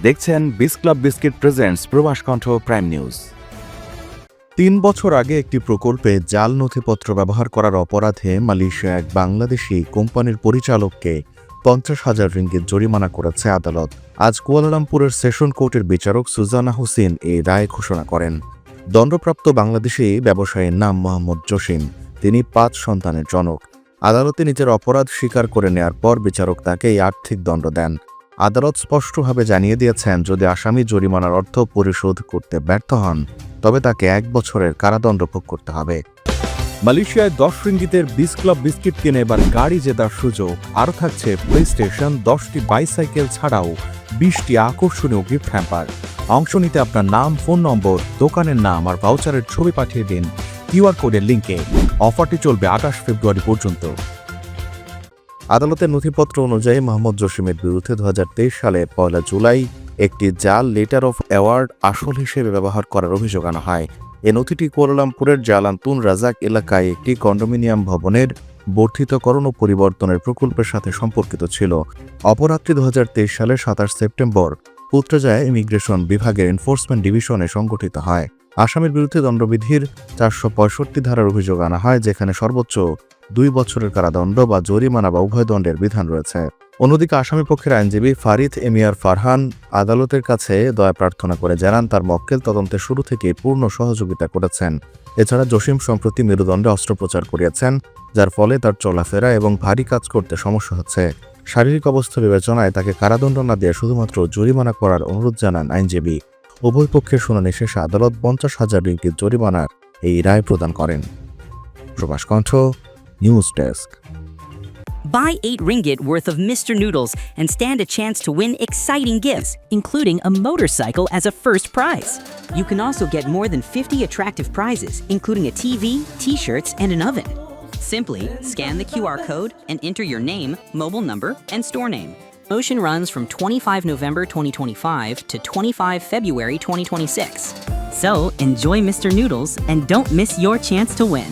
দেখছেন বিস club biscuit presents প্রবাস কণ্ঠ প্রাইম নিউজ। ৩ বছর আগে একটি প্রকল্পে জাল নথিপত্র ব্যবহার করার অপরাধে মালয়েশিয়া এক বাংলাদেশি কোম্পানির পরিচালককে ৫০,০০০ রিঙ্গিত জরিমানা করেছে আদালত। আজ কুয়ালালামপুরের সেশন কোর্টের বিচারক সুজানা হোসেন এই রায় ঘোষণা করেন। দণ্ডপ্রাপ্ত বাংলাদেশি ব্যবসায়ীর নাম মোহাম্মদ জসিম। তিনি ৫ সন্তানের জনক। আদালতে নিজের অপরাধ স্বীকার করে নেয়ার পর বিচারক তাকে এই আর্থিক দণ্ড দেন। আদালত স্পষ্টভাবে জানিয়ে দিয়েছেন, যদি আসামি জরিমানার অর্থ পরিশোধ করতে ব্যর্থ হন তবে তাকে ১ বছরের কারাদণ্ড ভোগ করতে হবে। মালয়েশিয়ায় ১০ রিঙ্গিতের বিস ক্লাব বিস্কিট কিনে এবার গাড়ি জেতার সুযোগ। আরও থাকছে প্লে স্টেশন, 10টি বাইসাইকেল ছাড়াও 20টি আকর্ষণীয় গিফট হ্যাম্পার। অংশ নিতে আপনার নাম, ফোন নম্বর, দোকানের নাম আর ভাউচারের ছবি পাঠিয়ে দিন কিউআর কোডের লিঙ্কে। অফারটি চলবে ২৮ ফেব্রুয়ারি পর্যন্ত। আদালতের নথিপত্র অনুযায়ী মোহাম্মদ জসিমের বিরুদ্ধে ২০২৩ সালের ১ জুলাই একটি জাল লেটার অফ অ্যাওয়ার্ড আসল হিসেবে ব্যবহার করার অভিযোগ আনা হয়। এ নথিটি কুয়ালালামপুরের জালান তুন রাজাক এলাকায় একটি কন্ডোমিনিয়াম ভবনের বর্ধিতকরণ ও পরিবর্তনের প্রকল্পের সাথে সম্পর্কিত ছিল। অপরাধটি ২০২৩ সালের ২৭ সেপ্টেম্বর পুত্রজায়া ইমিগ্রেশন বিভাগের এনফোর্সমেন্ট ডিভিশনে সংগঠিত হয়। আসামির বিরুদ্ধে দণ্ডবিধির ৪৬৫ ধারার অভিযোগ আনা হয়, যেখানে সর্বোচ্চ ২ বছরের কারাদণ্ড বা জরিমানা বা উভয় দণ্ডের বিধান রয়েছে। অন্যদিকে আসামি পক্ষের আইনজীবী ফারিদ এমিয়ার ফারহান আদালতের কাছে দয়া প্রার্থনা করে জানান, তার মক্কেল তদন্তের শুরু থেকে পূর্ণ সহযোগিতা করেছেন। এছাড়া জসিম সম্প্রতি মেরুদণ্ডে অস্ত্রোপচার করিয়েছেন, যার ফলে তার চলাফেরা এবং ভারী কাজ করতে সমস্যা হচ্ছে। শারীরিক অবস্থা বিবেচনায় তাকে কারাদণ্ড না দিয়ে শুধুমাত্র জরিমানা করার অনুরোধ জানান আইনজীবী। উভয় পক্ষের শুনানি শেষে আদালত ৫০,০০০ রিঙ্গিত জরিমানার এই রায় প্রদান করেন। প্রবাস কণ্ঠ news desk. Buy 8 ringgit worth of Mr. Noodles and stand a chance to win exciting gifts, including a motorcycle as a first prize. You can also get more than 50 attractive prizes, including a TV, t-shirts, and an oven. Simply scan the QR code and enter your name, mobile number, and store name. Promotion runs from 25 November 2025 to 25 February 2026. So enjoy Mr. Noodles and don't miss your chance to win.